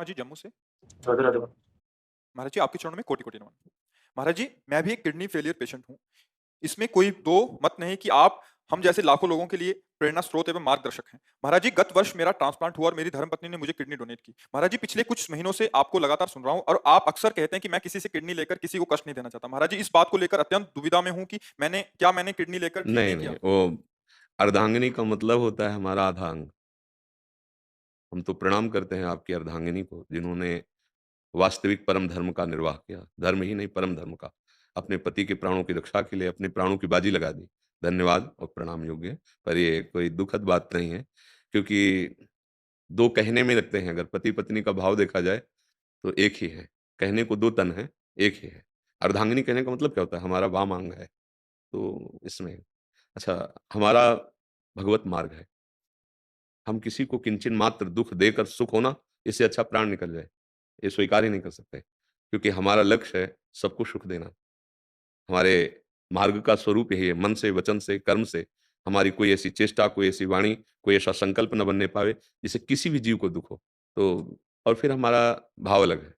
हाँ जी, जम्मू से। राधे राधे। महाराज जी, आपके चरणों में कोटि-कोटि नमन। महाराज जी, मैं भी एक किडनी फेलियर पेशेंट हूँ। इसमें कोई दो मत नहीं कि आप हम जैसे लाखों लोगों के लिए प्रेरणा स्रोत एवं मार्गदर्शक हैं। महाराज जी, गत वर्ष मेरा ट्रांसप्लांट हुआ और मेरी धर्मपत्नी ने मुझे किडनी डोनेट की। महाराज जी, पिछले कुछ महीनों से आपको लगातार सुन रहा हूँ और आप अक्सर कहते हैं कि मैं किसी से किडनी लेकर किसी को कष्ट नहीं देना चाहता। महाराज जी, इस बात को लेकर अत्यंत दुविधा में हूँ कि मैंने किडनी लेकर ठीक नहीं, नहीं नहीं, किया? वो अर्धांगिनी का मतलब होता है हमारा आधा अंग। हम तो प्रणाम करते हैं आपकी अर्धांगिनी को, जिन्होंने वास्तविक परम धर्म का निर्वाह किया। धर्म ही नहीं, परम धर्म का। अपने पति के प्राणों की रक्षा के लिए अपने प्राणों की बाजी लगा दी। धन्यवाद और प्रणाम योग्य है। पर ये कोई दुखद बात नहीं है, क्योंकि 2 कहने में लगते हैं। अगर पति-पत्नी का भाव देखा जाए, तो एक ही है। कहने को 2 तन हैं, एक ही है। अर्धांगिनी कहने का मतलब क्या होता है? हमारा वाम अंग है। तो इसमें अच्छा, हमारा भगवत मार्ग है। हम किसी को किंचित मात्र दुःख देकर सुख होना, इससे अच्छा प्राण निकल जाए, ये स्वीकार ही नहीं कर सकते। क्योंकि हमारा लक्ष्य है सबको सुख देना। हमारे मार्ग का स्वरूप यही है, मन से, वचन से, कर्म से हमारी कोई ऐसी चेष्टा, कोई ऐसी वाणी, कोई ऐसा संकल्प ना बनने पावे, जिससे किसी भी जीव को दुःख हो। तो और फिर हमारा भाव अलग है।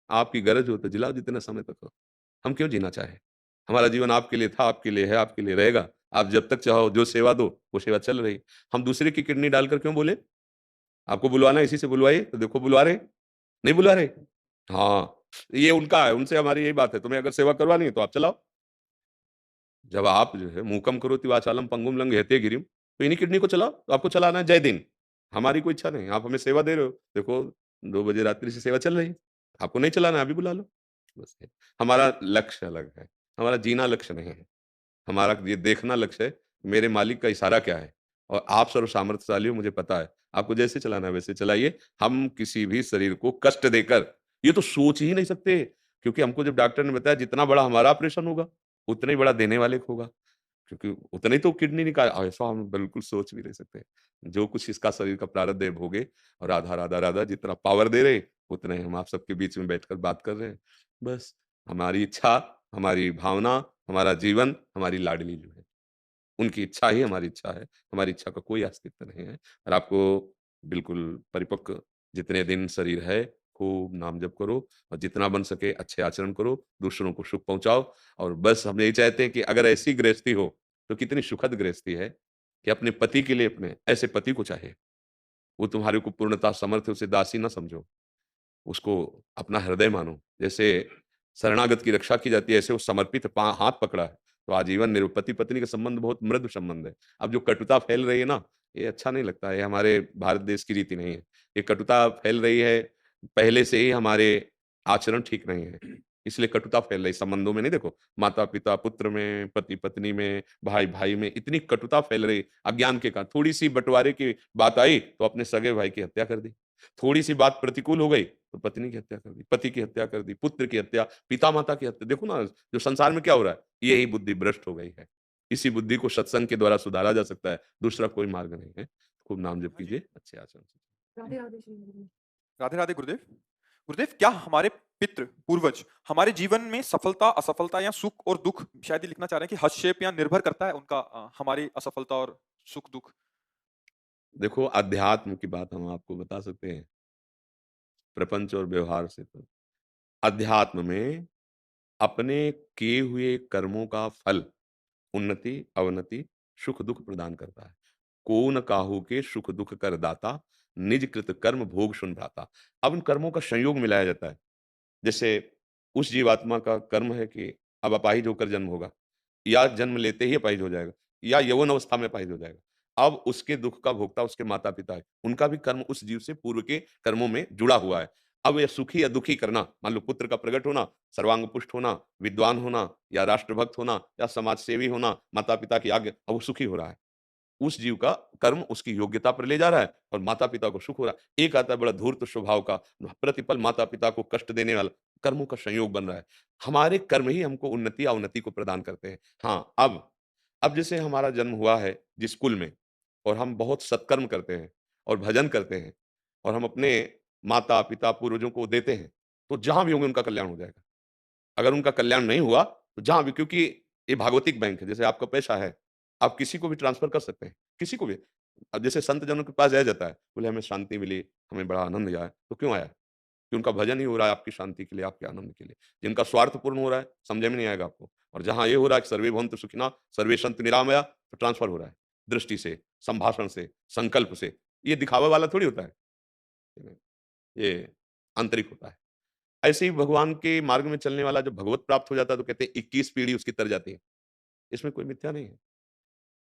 आपकी गरज हो तो जिलाओ जितने समय तक हो। हम क्यों जीना चाहें? हमारा जीवन आपके लिए था, आपके लिए है, आपके लिए रहेगा। आप जब तक चाहो जो सेवा दो, वो सेवा चल रही। हम दूसरे की किडनी डालकर क्यों बोले? आपको बुलवाना है इसी से बुलवाइए, तो देखो बुलवा रहे हैं, नहीं बुला रहे? हाँ, ये उनका है, उनसे हमारी यही बात है, तुम्हें अगर सेवा करवानी है तो आप चलाओ। जब आप जो है मूकम करोति वाचालम पंगुम लंघयते गिरिम, तो इन्हीं किडनी को चलाओ, तो आपको चलाना है जय दिन। हमारी कोई इच्छा नहीं, आप हमें सेवा दे रहे हो, देखो 2 बजे रात्रि से सेवा चल रही है, आपको नहीं चलाना है अभी बुला लो। बस ये हमारा लक्ष्य अलग है, हमारा जीना लक्ष्य नहीं है। हमारा ये देखना लक्ष्य है, मेरे मालिक का इशारा क्या है और आप सर्व सामर्थ्यशाली हो मुझे पता है। आपको जैसे चलाना है वैसे चलाइए। हम किसी भी शरीर को कष्ट देकर ये तो सोच ही नहीं सकते, क्योंकि हमको जब डॉक्टर ने बताया जितना बड़ा हमारा ऑपरेशन होगा, उतना ही बड़ा देने वाले का होगा। क्योंकि उतना ही तो किडनी निकाल ऐसा हम बिल्कुल सोच भी नहीं सकते। जो कुछ इसका शरीर का प्रारब्ध है भोगे और राधा, राधा, राधा जितना पावर दे रहे, उतना ही हम आप सबके बीच में बैठकर बात कर रहे हैं। बस हमारी इच्छा, हमारी भावना, हमारा जीवन, हमारी लाडली जो है, उनकी इच्छा ही हमारी इच्छा है। हमारी इच्छा का कोई अस्तित्व नहीं है और आपको बिल्कुल परिपक्व जितने दिन शरीर है, खूब नाम जप करो और जितना बन सके अच्छे आचरण करो, दूसरों को सुख पहुँचाओ और बस हम यही चाहते हैं कि अगर ऐसी गृहस्थी हो, तो कितनी सुखद गृहस्थी है कि अपने पति के लिए अपने ऐसे पति को चाहे। वो तुम्हारे को पूर्णतः समर्थ है, उसे दासी ना समझो। उसको अपना हृदय मानो। जैसे शरणागत की रक्षा की जाती है, ऐसे वो समर्पित हाथ पकड़ा है, तो आजीवन पति-पत्नी का संबंध बहुत मृदु संबंध है। अब जो कटुता फैल रही है ना, ये अच्छा नहीं लगता है, ये हमारे भारत देश की रीति नहीं है। ये कटुता फैल रही है, पहले से ही हमारे आचरण ठीक नहीं है, इसलिए कटुता फैल रही है। संबंधों में नहीं देखो, माता-पिता पुत्र में, पति-पत्नी में, भाई-भाई में इतनी कटुता फैल रही, अज्ञान के कारण। थोड़ी-सी बँटवारे की बात आई, तो अपने सगे भाई की हत्या कर दी। थोड़ी-सी बात प्रतिकूल हो गई, तो पत्नी की हत्या कर दी, पति की हत्या कर दी, पुत्र की हत्या, पिता-माता की हत्या। देखो ना, जो संसार में क्या हो रहा है, यही बुद्धि भ्रष्ट हो गई है। इसी बुद्धि को सत्संग के द्वारा सुधारा जा सकता है, दूसरा कोई मार्ग नहीं है। खूब नाम जप हाँ जी। कीजिए, अच्छे आचरण से। राधे राधे श्री गुरुदेव। राधे राधे गुरुदेव। गुरुदेव, क्या हमारे पितृ पूर्वज हमारे जीवन में सफलता असफलता या सुख और दुख, शायद ये लिखना चाह रहे हैं कि हस्तक्षेप या निर्भर करता है उनका हमारी असफलता और सुख दुख? देखो, अध्यात्म की बात हम आपको बता सकते हैं, प्रपंच और व्यवहार से तो। अध्यात्म में अपने किए हुए कर्मों का फल उन्नति, अवनति, सुख-दुःख प्रदान करता है। को न काहू के सुख-दुःख कर दाता, निज कृत कर्म भोग सुन भ्राता। अब उन कर्मों का संयोग मिलाया जाता है। जैसे उस जीवात्मा का कर्म है कि अब अपाहिज होकर जन्म होगा, या जन्म लेते ही अपाहिज हो जाएगा, या यौवन अवस्था में अपाहिज हो जाएगा। अब उसके दुःख का भोगता उसके माता-पिता है। उनका भी कर्म उस जीव से पूर्व के कर्मों में जुड़ा हुआ है। अब ये सुखी या दुखी करना, मान लो पुत्र का प्रकट होना, सर्वांग पुष्ट होना, विद्वान होना या राष्ट्रभक्त होना या समाज सेवी होना, माता-पिता की आज्ञा, अब वो सुखी हो रहा है। उस जीव का कर्म उसकी योग्यता पर ले जा रहा है और माता-पिता को सुख हो रहा है। एक आता है बड़ा धूर्त स्वभाव का, प्रतिपल माता-पिता को कष्ट देने वाला, कर्मों का संयोग बन रहा है। हमारे कर्म ही हमको उन्नति या अवनति को प्रदान करते हैं। हाँ, अब जैसे हमारा जन्म हुआ है जिस कुल में और हम बहुत सत्कर्म करते हैं और भजन करते हैं और हम अपने माता-पिता, पूर्वजों को देते हैं, तो जहाँ भी होंगे उनका कल्याण हो जाएगा। अगर उनका कल्याण नहीं हुआ, तो जहाँ भी, क्योंकि ये भागवतिक बैंक है, जैसे आपका पैसा है, आप किसी को भी ट्रांसफ़र कर सकते हैं, किसी को भी। अब जैसे संत जनों के पास जाया जाता है, बोले हमें शांति मिली, हमें बड़ा आनंद आया, तो क्यों आया? कि उनका भजन ही हो रहा है आपकी शांति के लिए, आपके आनंद के लिए। जिनका स्वार्थ पूर्ण हो रहा है, समझ में नहीं आएगा आपको। और जहाँ ये हो रहा है कि सर्वे भवन्तु सुखिनः, सर्वे सन्तु निरामया, तो ट्रांसफर हो रहा है। दृष्टि से, संभाषण से, संकल्प से। ये दिखावा वाला थोड़ी होता है। ये आंतरिक होता है। ऐसे ही भगवान के मार्ग में चलने वाला जब भगवत प्राप्त हो जाता है तो कहते हैं 21 पीढ़ी उसकी तर जाती है। इसमें कोई मिथ्या नहीं है।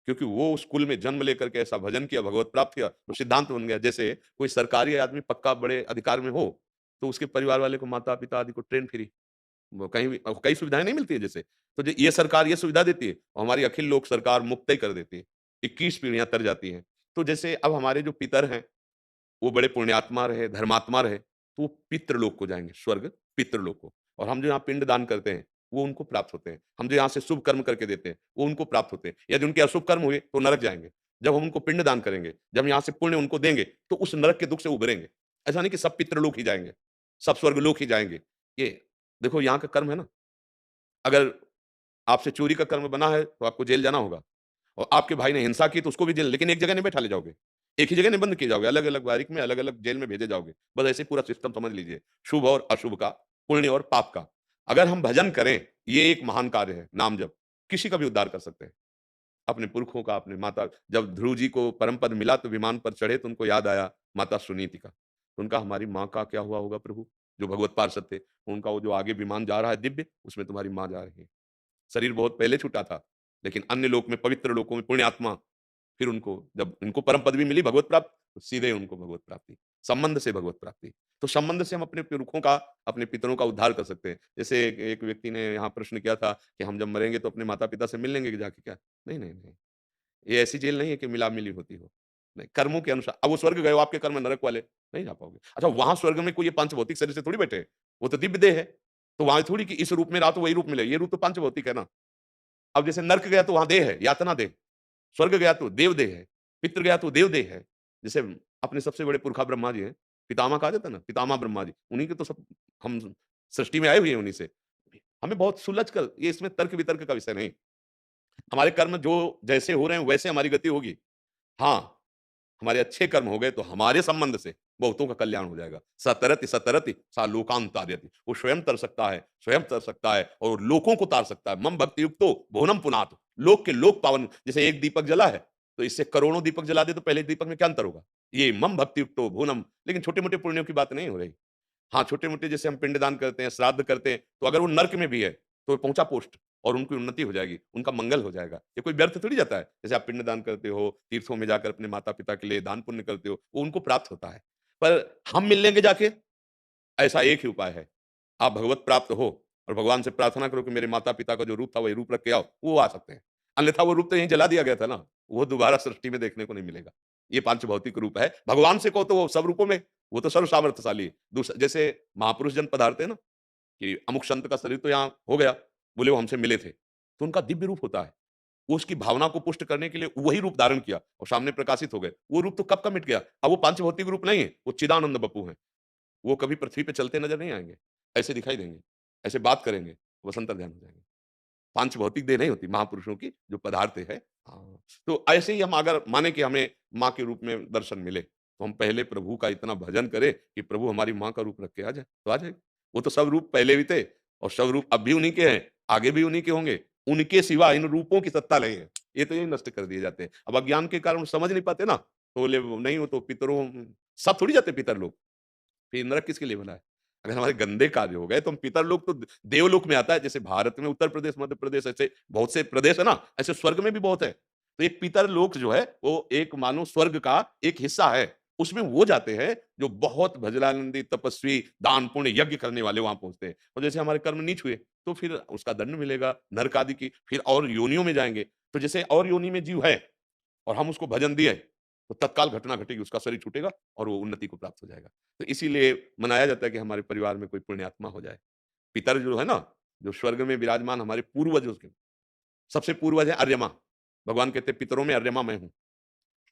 क्योंकि वो उस कुल में जन्म लेकर के ऐसा भजन किया, भगवत प्राप्त किया, तो सिद्धांत बन गया। जैसे कोई सरकारी आदमी पक्का बड़े अधिकार में हो, तो उसके परिवार वाले को माता-पिता आदि को ट्रेन फ्री। वो कहीं भी कई सुविधाएँ नहीं मिलती है जैसे। तो ये सरकार ये सुविधा देती है और हमारी अखिल लोक सरकार मुफ्त ही कर देती है। 21 पीढ़ियाँ तर जाती हैं। तो जैसे अब हमारे जो पितर हैं, वो बड़े पुण्यात्मा रहे, धर्मात्मा रहे, तो वो पितृलोक को जाएँगे, स्वर्ग पितृलोक को। और हम जो यहाँ पिंड दान करते हैं, वो उनको प्राप्त होते हैं। हम जो यहाँ से शुभ कर्म करके देते हैं, वो उनको प्राप्त होते हैं। यदि उनके अशुभ कर्म हुए, तो नरक जाएँगे। जब हम उनको पिंड दान करेंगे, जब हम यहाँ से पुण्य उनको देंगे, तो उस नरक के दुःख से उभरेंगे। ऐसा नहीं कि सब पितृलोक ही जाएँगे, सब स्वर्गलोक ही जाएँगे। ये देखो यहाँ का कर्म है ना, अगर आपसे चोरी का कर्म बना है, तो आपको जेल जाना होगा। और आपके भाई ने हिंसा की तो उसको भी जेल, लेकिन एक जगह नहीं बैठा ले जाओगे। एक ही जगह नहीं बंद किए जाओगे, अलग-अलग बारीक में अलग-अलग जेल में भेजे जाओगे। बस ऐसे ही पूरा सिस्टम समझ लीजिए, शुभ और अशुभ का, पुण्य और पाप का। अगर हम भजन करें, ये एक महान कार्य है, नाम जप, किसी का भी उद्धार कर सकते हैं। अपने पुरखों का, अपने माता, जब ध्रुव जी को परम पद मिला तो विमान पर चढ़े तो उनको याद आया माता सुनीति का। तो उनका हमारी माँ का क्या हुआ होगा प्रभु? जो भगवत पार्षद थे, उनका वो जो आगे विमान जा रहा है दिव्य, उसमें तुम्हारी माँ जा रही है। शरीर बहुत पहले छूटा था, लेकिन अन्य लोक में, पवित्र लोकों में पुण्यात्मा, फिर उनको जब उनको परम पदवी मिली भगवत प्राप्त, तो सीधे उनको भगवत प्राप्ति। संबंध से भगवत प्राप्ति। तो संबंध से हम अपने पुरखों का, अपने पितरों का उद्धार कर सकते हैं। जैसे एक एक व्यक्ति ने यहाँ प्रश्न किया था कि हम जब मरेंगे तो अपने माता-पिता से मिल लेंगे कि जाके क्या? नहीं, नहीं, नहीं। ये ऐसी जेल नहीं है कि मिला-मिली होती हो। नहीं, कर्मों के अनुसार। अब वो स्वर्ग गए हो, आपके कर्म नरक वाले, नहीं जा पाओगे। अच्छा, वहाँ स्वर्ग में कोई ये पांच भौतिक शरीर से थोड़ी बैठे हैं, वो तो दिव्य देह है। तो वहाँ थोड़ी कि इस रूप में रहा तो वही रूप मिले, ये रूप तो पांच भौतिक है ना। अब जैसे नर्क गया तो वहाँ देह है, यातना देह। स्वर्ग गया तो देव देह है, पितृ गया तो देव देह है। जैसे अपने सबसे बड़े पुरखा ब्रह्मा जी हैं, पितामह कहा जाता है ना, पितामह ब्रह्मा जी, उन्हीं के तो सब हम सृष्टि में आए हुए हैं उन्हीं से। हमें बहुत सुलझ कर, ये इसमें तर्क-वितर्क का विषय नहीं। हमारे कर्म जो जैसे हो रहे हैं वैसे हमारी गति होगी। हाँ, हमारे अच्छे कर्म हो गए तो हमारे संबंध से बहुतों का कल्याण हो जाएगा। सतरति सतरति सा लोकान तारयति। वो स्वयं तर सकता है, स्वयं तर सकता है और लोकों को तार सकता है। मम भक्ति युक्तो भुवनम पुनातु। लोक के लोक पावन, जैसे एक दीपक जला है, तो इससे करोड़ों दीपक जला दे तो पहले दीपक में क्या अंतर होगा? ये मम भक्ति युक्तो भुवनम। लेकिन छोटे-मोटे पुण्यों की बात नहीं हो रही। हाँ, छोटे-मोटे जैसे हम पिंडदान करते हैं, श्राद्ध करते हैं, तो अगर वो नर्क में भी है, तो पहुँचा पोस्ट और उनकी उन्नति हो जाएगी, उनका मंगल हो जाएगा। ये कोई व्यर्थ थोड़ी जाता है। जैसे आप पिंडदान करते हो, तीर्थों में जाकर अपने माता-पिता के लिए दान पुण्य करते हो, वो उनको प्राप्त होता है। पर हम मिल लेंगे जाके, ऐसा एक ही उपाय है। आप भगवत प्राप्त हो और भगवान से प्रार्थना करो कि मेरे माता-पिता का जो रूप था, वही रूप रख के आओ, वो आ सकते हैं। अन्यथा वो रूप तो यहीं जला दिया गया था ना, वो दोबारा सृष्टि में देखने को नहीं मिलेगा। ये पांच भौतिक रूप है। भगवान से कहो तो वो सब रूपों में, वो तो सर्व सामर्थ्यशाली है। जैसे महापुरुष जन पधारते हैं ना, कि अमुक संत का शरीर तो यहाँ हो गया, बोले वो हमसे मिले थे। तो उनका दिव्य रूप होता है। वो उसकी भावना को पुष्ट करने के लिए वही रूप धारण किया और सामने प्रकाशित हो गए। वो रूप तो कब का मिट गया। अब वो पांच भौतिक रूप नहीं है, वो चिदानंद बप्पू हैं। वो कभी पृथ्वी पे चलते नजर नहीं आएँगे। ऐसे दिखाई देंगे, ऐसे बात करेंगे, वसंत ध्यान हो जाएँगे। पांच भौतिक देह नहीं होती महापुरुषों की जो पदार्थ है। हाँ, तो ऐसे ही हम अगर माने कि हमें माँ के रूप में दर्शन मिले, तो हम पहले प्रभु का इतना भजन करें कि प्रभु हमारी माँ का रूप रख के आ जाए, तो आ जाएगी। वो तो सब रूप पहले भी थे और सब रूप अब भी उन्हीं के हैं, आगे भी उन्हीं के होंगे। उनके सिवा इन रूपों की सत्ता नहीं है। ये तो यही नष्ट कर दिए जाते हैं। अब अज्ञान के कारण समझ नहीं पाते ना, तो बोले नहीं हो तो पितरों, सब थोड़ी जाते पितर लोग। फिर नरक किसके लिए बना है? अगर हमारे गंदे कार्य हो गए तो हम पितर लोग तो देवलोक में आता है। जैसे भारत में उत्तर प्रदेश, मध्य प्रदेश, ऐसे बहुत से प्रदेश है ना, ऐसे स्वर्ग में भी बहुत है। तो एक पितर लोक जो है वो एक मानो स्वर्ग का एक हिस्सा है। उसमें वो जाते हैं जो बहुत भजनानंदी, तपस्वी, दान पुण्य यज्ञ करने वाले वहां पहुंचते हैं। और जैसे हमारे कर्म नीच हुए तो फिर उसका दंड मिलेगा नरक आदि की, फिर और योनियों में जाएंगे। तो जैसे और योनि में जीव है और हम उसको भजन दिए, तो तत्काल घटना घटेगी, उसका शरीर छूटेगा और वो उन्नति को प्राप्त हो जाएगा। तो इसीलिए मनाया जाता है कि हमारे परिवार में कोई पुण्यात्मा हो जाए। पितर जो है ना, जो स्वर्ग में विराजमान हमारे पूर्वज, उसके सबसे पूर्वज है अर्यमा। भगवान कहते हैं पितरों में अर्यमा मैं हूँ।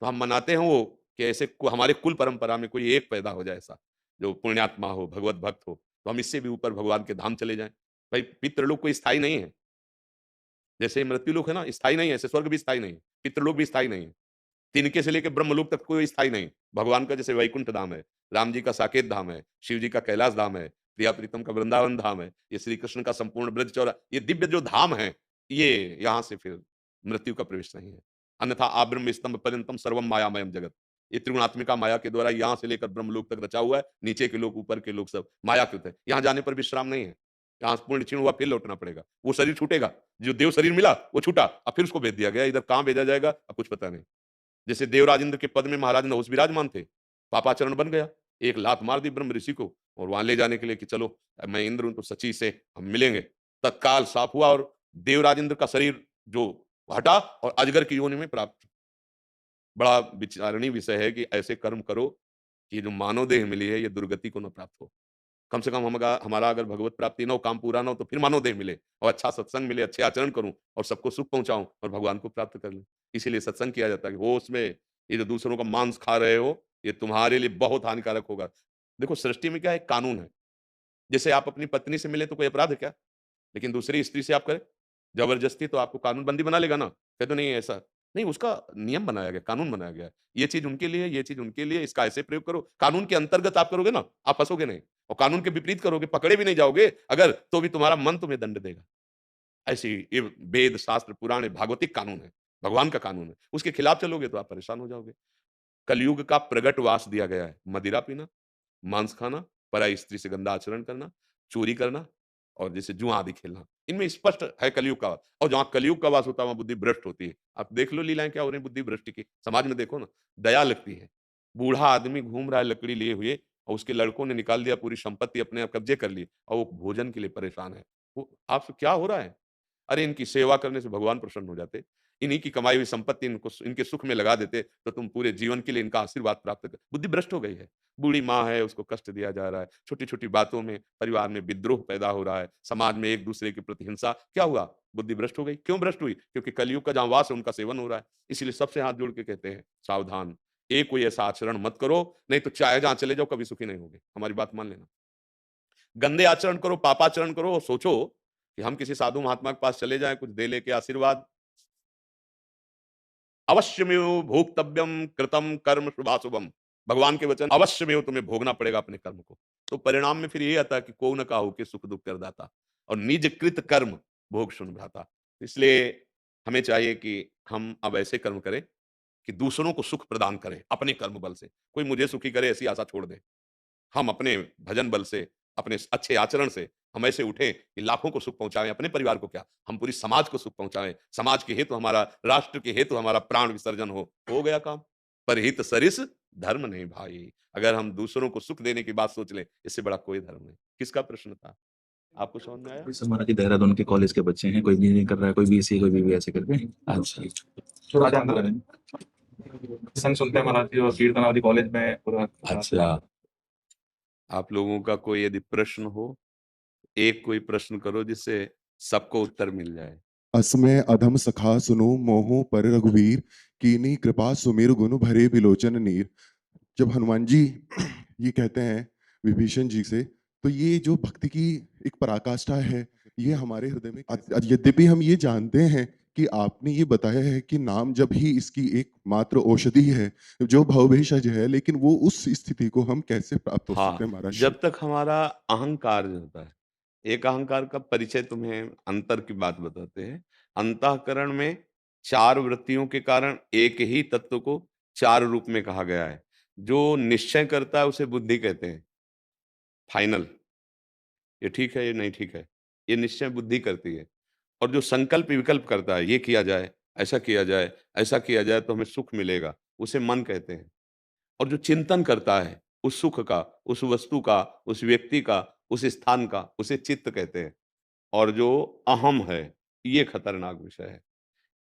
तो हम मनाते हैं वो कि ऐसे हमारे कुल परंपरा में कोई एक पैदा हो जाए ऐसा, जो पुण्यात्मा हो, भगवत भक्त हो, तो हम इससे भी ऊपर भगवान के धाम चले जाएँ। भाई पितृलोक कोई स्थायी नहीं है। जैसे मृत्युलोक है ना, स्थायी नहीं है, ऐसे स्वर्ग भी स्थायी नहीं है, पितृलोक भी स्थायी नहीं है। तिनके से लेकर ब्रह्मलोक तक कोई स्थायी नहीं। भगवान का जैसे वैकुंठ धाम है, राम जी का साकेत धाम है, शिव जी का कैलाश धाम है, प्रिया प्रीतम का वृंदावन धाम है, ये श्री कृष्ण का संपूर्ण ब्रज चौरा, ये दिव्य जो धाम है, ये यहाँ से फिर मृत्यु का प्रवेश नहीं है। अन्यथा आब्रह्म स्तंभ पर्यंतम सर्वम मायामयम जगत। ये त्रिगुणात्मिका माया के द्वारा यहाँ से लेकर ब्रह्मलोक तक रचा हुआ है, नीचे के लोग, ऊपर के लोग सब मायाकृत है। यहाँ जाने पर विश्राम नहीं है। यहाँ पूर्ण क्षीण हुआ फिर लौटना पड़ेगा। वो शरीर छूटेगा, जो देव शरीर मिला वो छूटा, अब फिर उसको भेज दिया गया, इधर कहाँ भेजा जाएगा अब कुछ पता नहीं। जैसे देवराजेंद्र के पद में महाराज नहुष विराजमान थे, पापाचरण बन गया, एक लात मार दी ब्रह्म ऋषि को और वहां ले जाने के लिए कि चलो मैं इंद्र हूं तो सची से हम मिलेंगे। तत्काल साफ हुआ और देवराजेंद्र का शरीर जो हटा और अजगर की योनि में प्राप्त। बड़ा विचारणीय विषय है कि ऐसे कर्म करो कि ये जो मानव देह मिली है ये दुर्गति को न प्राप्त हो। कम से कम हमारा अगर भगवत प्राप्ति न हो, काम पूरा न हो, तो फिर मानव देह मिले और अच्छा सत्संग मिले, अच्छे आचरण करूं और सबको सुख पहुंचाऊं और भगवान को प्राप्त कर लूं। इसीलिए सत्संग किया जाता है कि हो उसमें ये जो दूसरों का मांस खा रहे हो, ये तुम्हारे लिए बहुत हानिकारक होगा। देखो सृष्टि में क्या है, एक कानून है। जैसे आप अपनी पत्नी से मिले तो कोई अपराध है क्या? लेकिन दूसरी स्त्री से आप करें, जबरदस्ती, तो आपको कानून बंदी बना लेगा ना। कहे तो नहीं ऐसा, नहीं, उसका नियम बनाया गया, कानून बनाया गया है। ये चीज़ उनके लिए, ये चीज़ उनके लिए, इसका ऐसे प्रयोग करो। कानून के अंतर्गत आप करोगे ना, आप फँसोगे नहीं और कानून के विपरीत करोगे, पकड़े भी नहीं जाओगे अगर, तो भी तुम्हारा मन तुम्हें दंड देगा। ऐसी ये वेद, शास्त्र, पुराण, भागवतिक कानून है, भगवान का कानून है। उसके खिलाफ चलोगे तो आप परेशान हो जाओगे। कलयुग का प्रगटवास दिया गया है। मदिरा पीना, मांस खाना, पराई स्त्री से गंदा आचरण करना, चोरी करना और जैसे जुआ आदि खेलना, इनमें स्पष्ट है कलयुग का वास। और जहाँ कलयुग का वास होता है वहाँ बुद्धि भ्रष्ट होती है। आप देख लो लीलाएँ क्या हो रही हैं बुद्धि भ्रष्ट की। समाज में देखो ना, दया लगती है। बूढ़ा आदमी घूम रहा है लकड़ी लिए हुए और उसके लड़कों ने निकाल दिया, पूरी संपत्ति अपने कब्जे कर ली और वो भोजन के लिए परेशान है। वो आपसे क्या हो रहा है? अरे इनकी सेवा करने से भगवान प्रसन्न हो जाते। इन्हीं की कमाई हुई संपत्ति इनको इनके सुख में लगा देते, तो तुम पूरे जीवन के लिए इनका आशीर्वाद प्राप्त कर। बुद्धि भ्रष्ट हो गई है। बूढ़ी माँ है, उसको कष्ट दिया जा रहा है। छोटी-छोटी बातों में परिवार में विद्रोह पैदा हो रहा है। समाज में एक-दूसरे के प्रति हिंसा। क्या हुआ? बुद्धि भ्रष्ट हो गई। क्यों भ्रष्ट हुई? क्योंकि कलयुग का जहाँ वास है उनका सेवन हो रहा है। इसीलिए सबसे हाथ जोड़ के कहते हैं, सावधान! एक कोई ऐसा आचरण मत करो, नहीं तो चाहे जहाँ चले जाओ कभी सुखी नहीं होगे। हमारी बात मान लेना। गंदे आचरण करो, पापाचरण करो और सोचो कि हम किसी साधु महात्मा के पास चले जाएँ, कुछ दे लेके आशीर्वाद। अवश्यमेव भोक्तव्यम कृतम कर्म शुभाशुभम। भगवान के वचन, अवश्यमेव तुम्हें भोगना पड़ेगा अपने कर्म को। तो परिणाम में फिर ये आता है कि को न काहू के सुख दुख करदाता और निज कृत कर्म भोग सुन भ्राता। इसलिए हमें चाहिए कि हम अब ऐसे कर्म करें कि दूसरों को सुख प्रदान करें अपने कर्म बल से। कोई मुझे सुखी करे ऐसी आशा छोड़ दें। हम अपने भजन बल से, अपने अच्छे आचरण से हम ऐसे उठें कि लाखों को सुख पहुँचाएँ, अपने परिवार को क्या, हम पूरी समाज को सुख पहुँचाएँ। समाज के हेतु हमारा, राष्ट्र के हेतु हमारा प्राण विसर्जन हो गया काम। परहित सरिस धर्म नहीं भाई। अगर हम दूसरों को सुख देने की बात सोच लें, इससे बड़ा कोई धर्म नहीं। किसका प्रश्न था? आपको समझ में आया? जैसे हमारा कि देहरादून के कॉलेज के बच्चे हैं, कोई इंजीनियरिंग कर रहा है, कोई बीएससी, कोई बीबीए ऐसे करके। अच्छा, तो राजेंद्र संग सुनते हैं महाराज जी और कीर्तन आदि कॉलेज में पूरा। अच्छा। आप लोगों का कोई यदि प्रश्न हो, एक कोई प्रश्न करो जिससे सबको उत्तर मिल जाए। असमय अधम सखा सुनो मोहो पर रघुवीर, कीनी कृपा सुमिर गुण भरे बिलोचन नीर। जब हनुमान जी ये कहते हैं विभीषण जी से, तो ये जो भक्ति की एक पराकाष्ठा है, ये हमारे हृदय में यद्यपि हम ये जानते हैं कि आपने ये बताया है कि नाम जब ही इसकी एकमात्र औषधि है, जो भवभेषज है, लेकिन वो उस स्थिति को हम कैसे प्राप्त हो सकते हैं हाँ, महाराज? जब तक हमारा अहंकार जो होता है, एक अहंकार का परिचय तुम्हें अंतर की बात बताते हैं। अंतःकरण में 4 वृत्तियों के कारण एक ही तत्व को 4 रूप में कहा गया है। जो निश्चय करता है उसे बुद्धि कहते हैं, फाइनल। ये ठीक है, ये नहीं ठीक है। ये निश्चय बुद्धि करती है। और जो संकल्प विकल्प करता है, ये किया जाए, ऐसा किया जाए, ऐसा किया जाए तो हमें सुख मिलेगा, उसे मन कहते हैं। और जो चिंतन करता है उस सुख का, उस वस्तु का, उस व्यक्ति का, उस स्थान का, उसे चित्त कहते हैं। और जो अहम है, ये खतरनाक विषय है।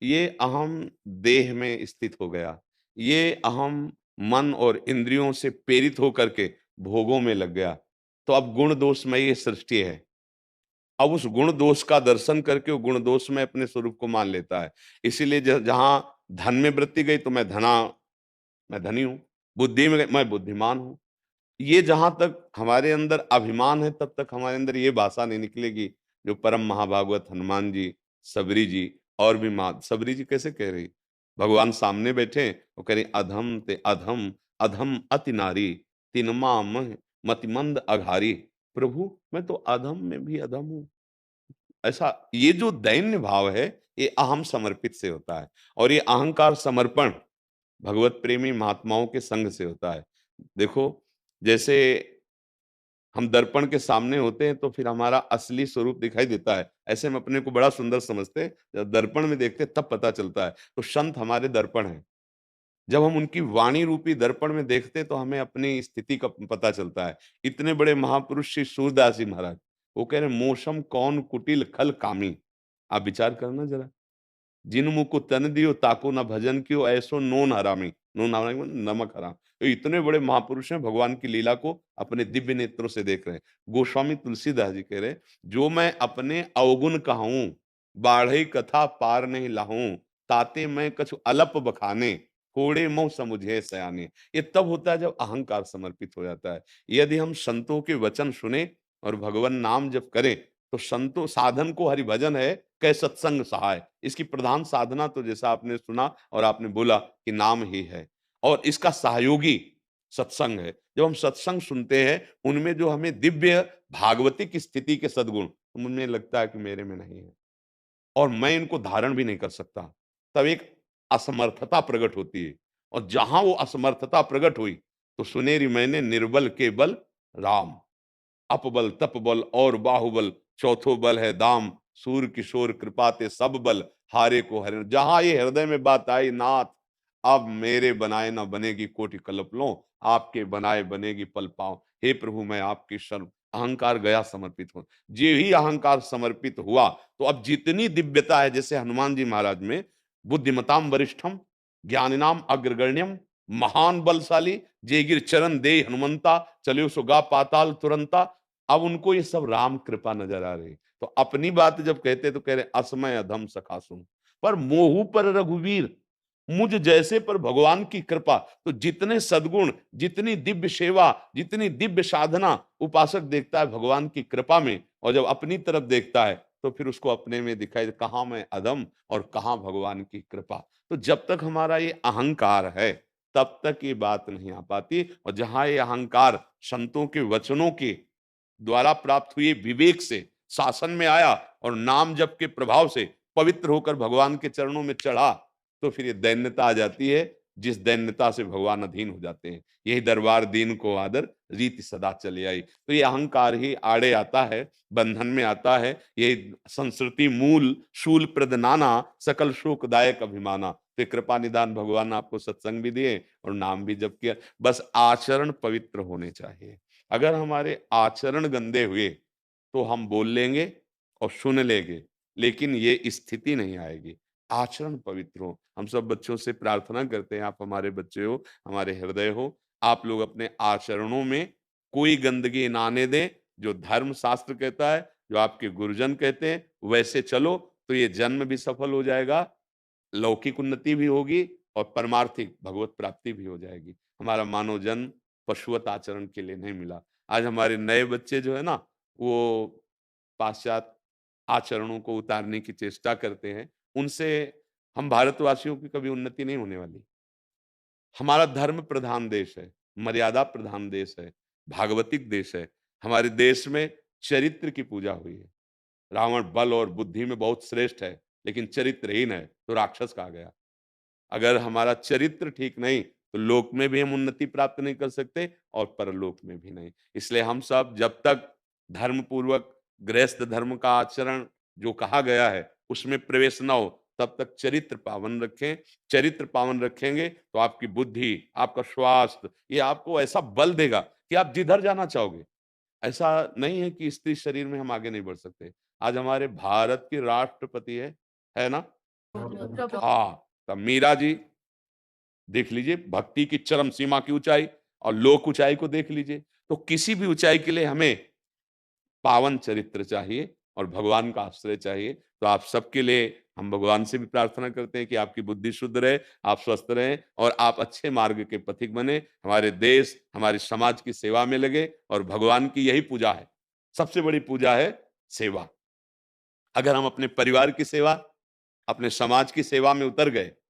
ये अहम देह में स्थित हो गया। ये अहम मन और इंद्रियों से प्रेरित होकर के भोगों में लग गया। तो अब गुण दोषमय ये सृष्टि है। अब उस गुण दोष का दर्शन करके वो गुण दोष में अपने स्वरूप को मान लेता है। इसीलिए जहाँ धन में वृत्ति गई तो मैं धनी हूँ, बुद्धि में मैं बुद्धिमान हूँ। ये जहाँ तक हमारे अंदर अभिमान है तब तक हमारे अंदर ये भाषा नहीं निकलेगी जो परम महाभागवत हनुमान जी, सबरी जी और भी माँ सबरी जी कैसे कह रही, भगवान सामने बैठे, वो कह रहे अधम ते अधम, अधम अति नारी, तिनमा मह मतिमंद अघारी। प्रभु मैं तो अधम में भी अधम हूँ। ऐसा ये जो दैन्य भाव है, ये अहम समर्पित से होता है, और ये अहंकार समर्पण भगवत प्रेमी महात्माओं के संग से होता है। देखो, जैसे हम दर्पण के सामने होते हैं तो फिर हमारा असली स्वरूप दिखाई देता है। ऐसे हम अपने को बड़ा सुंदर समझते हैं, जब दर्पण में देखते हैं तब पता चलता है। तो संत हमारे दर्पण हैं। जब हम उनकी वाणी रूपी दर्पण में देखते हैं तो हमें अपनी स्थिति का पता चलता है। इतने बड़े महापुरुष श्री सूरदास जी महाराज, वो कह रहे मौसम कौन कुटिल खल कामी। आप विचार करना जरा, जिन मुख को तन दियो ताको ना भजन कियो, ऐसो नोन हरामी। नोन हरामी मतलब नमक हराम। तो इतने बड़े महापुरुष हैं, भगवान की लीला को अपने दिव्य नेत्रों से देख रहे हैं। गोस्वामी तुलसीदास जी कह रहे, जो मैं अपने अवगुण कहूं, बाढ़ई कथा पार नहीं लाहूं, ताते मैं कछु अलप बखाने, कोड़े मोह समुझे सयाने। ये तब होता है जब अहंकार समर्पित हो जाता है। यदि हम संतों के वचन सुने और भगवान नाम जप करें, तो संतों साधन को हरि भजन है, कै सत्संग सहाय। इसकी प्रधान साधना तो जैसा आपने सुना और आपने बोला कि नाम ही है, और इसका सहयोगी सत्संग है। जब हम सत्संग सुनते हैं, उनमें जो हमें दिव्य भागवतिक स्थिति के सद्गुण, उनमें लगता है कि मेरे में नहीं है और मैं इनको धारण भी नहीं कर सकता, तब एक असमर्थता प्रकट होती है। और जहां वो असमर्थता प्रकट हुई, तो सुनेरी मैंने निर्बल के बल राम, अपबल तपबल और बाहुबल, चौथो बल है दाम, सूर किशोर कृपाते सब बल, हारे को हरे। जहां ये हृदय में बात आई, नाथ अब मेरे बनाए ना बनेगी कोटि कल्प लो, आपके बनाए बनेगी पल पाओ। हे प्रभु मैं आपकी शरण, अहंकार गया समर्पित हो। जे ही अहंकार समर्पित हुआ, तो अब जितनी दिव्यता है, जैसे हनुमान जी महाराज में, बुद्धिमताम वरिष्ठम, ज्ञानिनाम अग्रगण्यम, महान बलशाली, जे गिर चरण दे हनुमंता, चले सो गा पाताल तुरंता। अब उनको ये सब राम कृपा नजर आ रही। तो अपनी बात जब कहते तो कह रहे असमय अधम सखा सुन, पर मोहू पर रघुवीर, मुझ जैसे पर भगवान की कृपा। तो जितने सद्गुण, जितनी दिव्य सेवा, जितनी दिव्य साधना उपासक देखता है भगवान की कृपा में, और जब अपनी तरफ देखता है तो फिर उसको अपने में दिखाई दे, कहां मैं अधम और कहां भगवान की कृपा। तो जब तक हमारा ये अहंकार है, तब तक ये बात नहीं आ पाती। और जहां ये अहंकार संतों के वचनों के द्वारा प्राप्त हुए विवेक से शासन में आया और नाम जप के प्रभाव से पवित्र होकर भगवान के चरणों में चढ़ा, तो फिर ये दैन्यता आ जाती है, जिस दैन्यता से भगवान अधीन हो जाते हैं। यही दरबार दीन को आदर, रीति सदा चली आई। तो ये अहंकार ही आड़े आता है, बंधन में आता है। ये संस्कृति मूल शूल प्रद नाना, सकल शोकदायक अभिमाना। तो कृपा निदान भगवान आपको सत्संग भी दिए और नाम भी जप किया। बस आचरण पवित्र होने चाहिए। अगर हमारे आचरण गंदे हुए, तो हम बोल लेंगे और सुन लेंगे, लेकिन ये स्थिति नहीं आएगी। आचरण पवित्र हो। हम सब बच्चों से प्रार्थना करते हैं, आप हमारे बच्चे हो, हमारे हृदय हो, आप लोग अपने आचरणों में कोई गंदगी ना आने दें। जो धर्म शास्त्र कहता है, जो आपके गुरुजन कहते हैं, वैसे चलो, तो ये जन्म भी सफल हो जाएगा, लौकिक उन्नति भी होगी और परमार्थिक भगवत प्राप्ति भी हो जाएगी। हमारा मानव जन्म पशुवत आचरण के लिए नहीं मिला। आज हमारे नए बच्चे जो है ना, वो पाश्चात्य आचरणों को उतारने की चेष्टा करते हैं। उनसे हम भारतवासियों की कभी उन्नति नहीं होने वाली। हमारा धर्म प्रधान देश है, मर्यादा प्रधान देश है, भागवतिक देश है। हमारे देश में चरित्र की पूजा हुई है। रावण बल और बुद्धि में बहुत श्रेष्ठ है, लेकिन चरित्रहीन है तो राक्षस कहा गया। अगर हमारा चरित्र ठीक नहीं, तो लोक में भी हम उन्नति प्राप्त नहीं कर सकते और परलोक में भी नहीं। इसलिए हम सब जब तक धर्म पूर्वक गृहस्थ धर्म का आचरण जो कहा गया है उसमें प्रवेश न हो, तब तक चरित्र पावन रखें। चरित्र पावन रखेंगे तो आपकी बुद्धि, आपका स्वास्थ्य, ये आपको ऐसा बल देगा कि आप जिधर जाना चाहोगे। ऐसा नहीं है कि स्त्री शरीर में हम आगे नहीं बढ़ सकते। आज हमारे भारत की राष्ट्रपति है ना? हाँ, तब मीरा जी देख लीजिए, भक्ति की चरम सीमा की ऊंचाई और लोक ऊंचाई को देख लीजिए। तो किसी भी ऊंचाई के लिए हमें पावन चरित्र चाहिए और भगवान का आश्रय चाहिए। तो आप सबके लिए हम भगवान से भी प्रार्थना करते हैं कि आपकी बुद्धि शुद्ध रहे, आप स्वस्थ रहें और आप अच्छे मार्ग के पथिक बने। हमारे देश, हमारे समाज की सेवा में लगे, और भगवान की यही पूजा है, सबसे बड़ी पूजा है सेवा। अगर हम अपने परिवार की सेवा, अपने समाज की सेवा में उतर गए,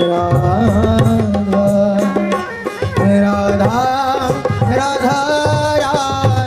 राधा